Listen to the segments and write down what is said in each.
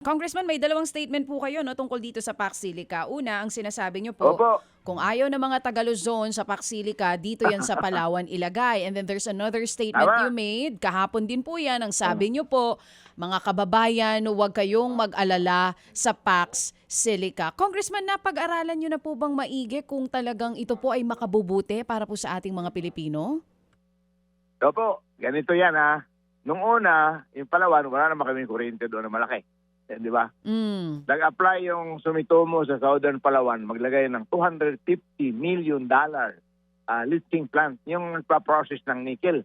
Congressman, may dalawang statement po kayo no, tungkol dito sa Pax Silica. Una, ang sinasabi niyo po, Opo. kung ayaw ng mga Taga-Luzon sa Pax Silica, dito yan sa Palawan ilagay. And then there's another statement you Tama. made, kahapon din po yan, ang sabi niyo po, mga kababayan, huwag kayong mag-alala sa Pax Silica. Congressman, napag-aralan niyo na po bang maigi kung talagang ito po ay makabubuti para po sa ating mga Pilipino? Opo, ganito yan ha. Nung una, yung Palawan, wala naman kaming kuryente doon na malaki. Di ba? Mm. Nag-apply yung Sumitomo sa Southern Palawan, maglagay ng $250 million lifting plant, yung nagpa-process ng nickel.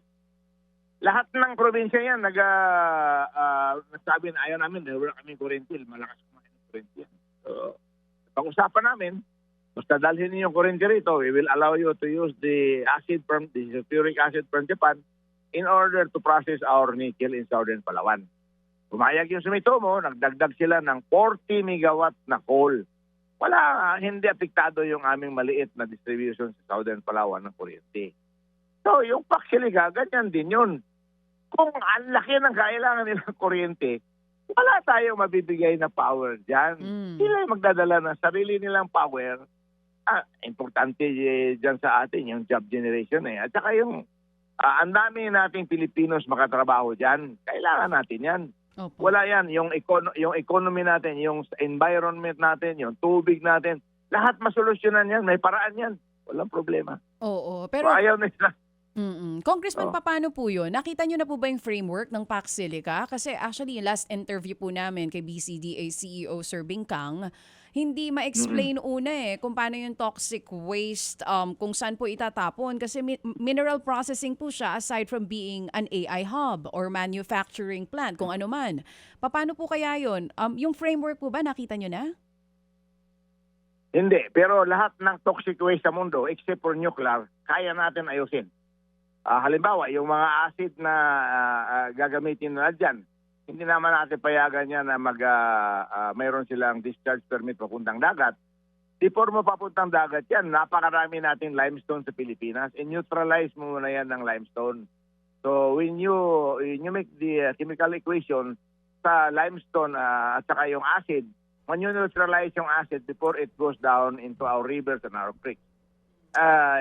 Lahat ng probinsya yan, nagsabi na ayaw namin, wala kaming kuryente, malakas kumain ng kuryente yan. So, pag-usapan namin, basta dalhin niyo yung kuryente rito, we will allow you to use the sulfuric acid from Japan in order to process our nickel in Southern Palawan. Pumayag yung Sumitomo, nagdagdag sila ng 40 megawatt na coal. Hindi apektado yung aming maliit na distribution sa Southern Palawan ng kuryente. So, yung Pax Silica, ganyan din yun. Kung ang laki ng kailangan nilang kuryente, wala tayong mabibigay na power dyan. Sila yung magdadala ng sarili nilang power. Importante dyan sa atin, yung job generation eh. At saka yung ang dami nating Pilipinos makatrabaho dyan. Kailangan natin yan. Opo. Wala yan. Yung economy natin, yung environment natin, yung tubig natin, lahat masolusyonan yan. May paraan yan. Walang problema. Oo, Pero pero ayaw nila. Congressman, Oh. paano po yun? Nakita nyo na po ba yung framework ng Pax Silica? Kasi actually, yung last interview po namin kay BCDA CEO Sir Bingkang, hindi ma-explain una kung paano yung toxic waste, kung saan po itatapon. Kasi mineral processing po siya aside from being an AI hub or manufacturing plant, kung ano man. Paano po kaya yun? Yung framework po ba, nakita nyo na? Hindi. Pero lahat ng toxic waste sa mundo, except for nuclear, kaya natin ayusin. Halimbawa, yung mga acid na gagamitin na dyan, hindi naman natin payagan yan na mayroon silang discharge permit papuntang dagat. Before mo papuntang dagat yan, napakarami natin limestone sa Pilipinas. I-neutralize mo muna yan ng limestone. So when you make the chemical equation sa limestone at saka yung acid, when you neutralize yung acid before it goes down into our rivers and our creeks,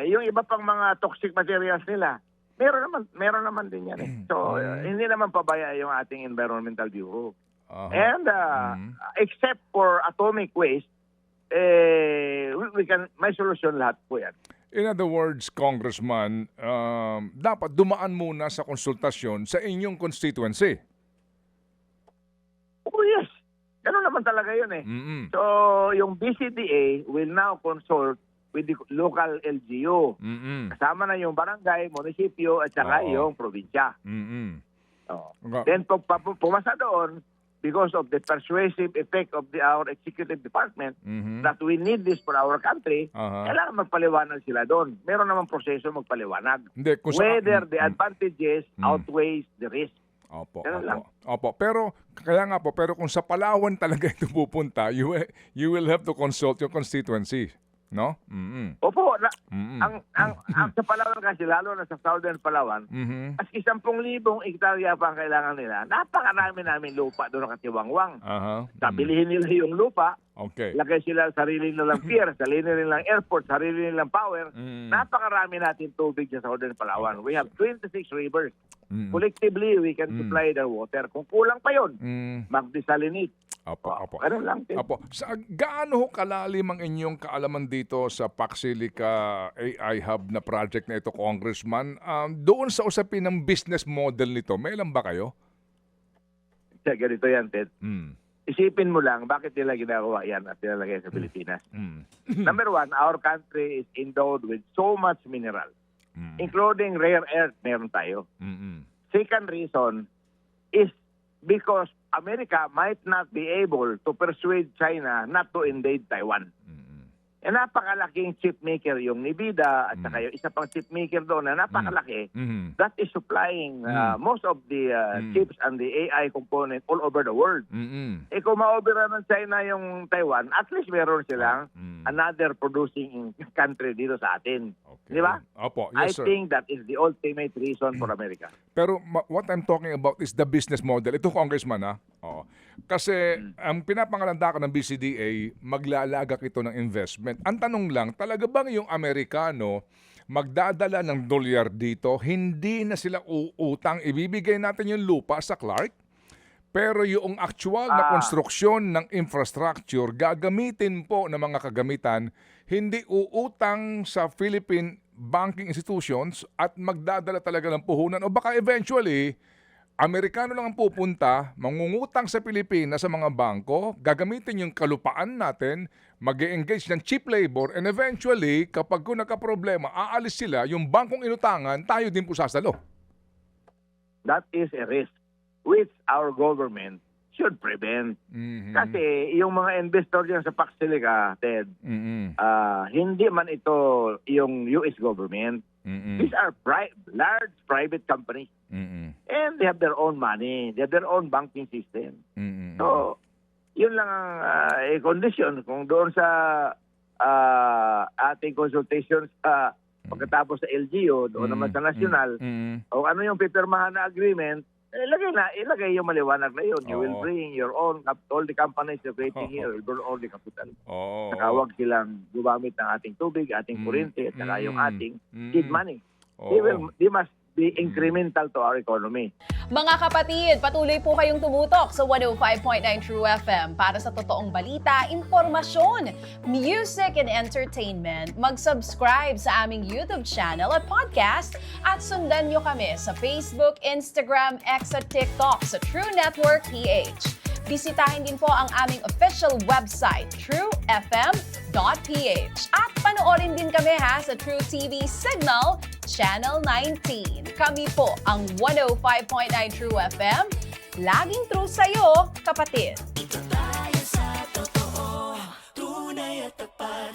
yung iba pang mga toxic materials nila, meron naman din yan eh. So, hindi naman pabaya yung ating Environmental Bureau. And except for atomic waste, may solusyon lahat po yan. In other words, Congressman, dapat dumaan muna sa konsultasyon sa inyong constituency. Oh yes, gano'n naman talaga yun eh. So, yung BCDA will now consult with the local LGU. Kasama na yung barangay, munisipyo, at saka yung probinsya. Then pag pumasa doon, because of the persuasive effect of our executive department, that we need this for our country, kailangan magpaliwanag sila doon. Meron naman proseso magpaliwanag. Hindi, Whether the advantages outweighs the risk. Opo. Pero kung sa Palawan talaga ito pupunta, you will have to consult your constituency. No? Opo, ang sa Palawan kasi, lalo na sa Southern Palawan, as 10,000 hektarya pa ang kailangan nila. Napakarami namin lupa doon na katiwangwang. Bilihin nila yung lupa, lagay sila sarili nilang pier, sarili nilang airport, sarili nilang power. Napakarami natin tubig sa Southern Palawan. We have 26 rivers. Collectively, we can supply the water. Kung kulang pa yun, mag-desalinate. Opo. Ano lang din. Opo. Gaano kalalim ang inyong kaalaman dito sa Pax Silica AI Hub na project na ito, Congressman? Doon sa usapin ng business model nito, may alam ba kayo? Ganito yan, Ted. Isipin mo lang, bakit nila ginagawa yan at nilalagay sa Pilipinas? Number one, our country is endowed with so much mineral, including rare earth, meron tayo. Second reason is because America might not be able to persuade China not to invade Taiwan. Napakalaking chip maker yung Nvidia at saka yung isa pang chip maker doon na napakalaki that is supplying most of the chips and the AI component all over the world. Kung ma-overrun ng China yung Taiwan, at least meron silang another producing country dito sa atin. Di ba? Opo, yes, I think that is the ultimate reason for America. Pero what I'm talking about is the business model. Ito, Congressman, Kasi ang pinapangalanda ko ng BCDA, maglalagak ito ng investment. Ang tanong lang, talaga bang yung Amerikano magdadala ng dolyar dito, hindi na sila uutang, ibibigay natin yung lupa sa Clark, pero yung actual na konstruksyon ng infrastructure, gagamitin po ng mga kagamitan, hindi uutang sa Philippine banking institutions at magdadala talaga ng puhunan o baka eventually, Amerikano lang ang pupunta, mangungutang sa Pilipinas sa mga bangko, gagamitin yung kalupaan natin, mag-engage ng cheap labor, and eventually, kapag kung nagka-problema, aalis sila, yung bangkong inutangan, tayo din po sasalo. That is a risk which our government should prevent. Kasi yung mga investor dyan sa Pax Silica, Ted, hindi man ito yung US government. These are large private companies. And they have their own money. They have their own banking system. So, yun lang ang condition. Kung doon sa ating consultations pagkatapos sa LGU, doon naman sa national, o ano yung pipirmahan na agreement, ilagay yung maliwanag na yun. You will bring your own, all the companies operating here will bring all the capital. Saka huwag silang gumamit ng ating tubig, ating kuryente, at saka yung ating seed money. They must be incremental to our economy. Mga kapatid, patuloy po kayong tumutok sa 105.9 True FM para sa totoong balita, impormasyon, music and entertainment. Mag-subscribe sa aming YouTube channel at podcast at sundan nyo kami sa Facebook, Instagram, X at TikTok sa True Network PH. Bisitahin din po ang aming official website, truefm.ph. At panoorin din kami sa True TV Signal, Channel 19. Kami po ang 105.9 True FM. Laging true sa'yo, kapatid.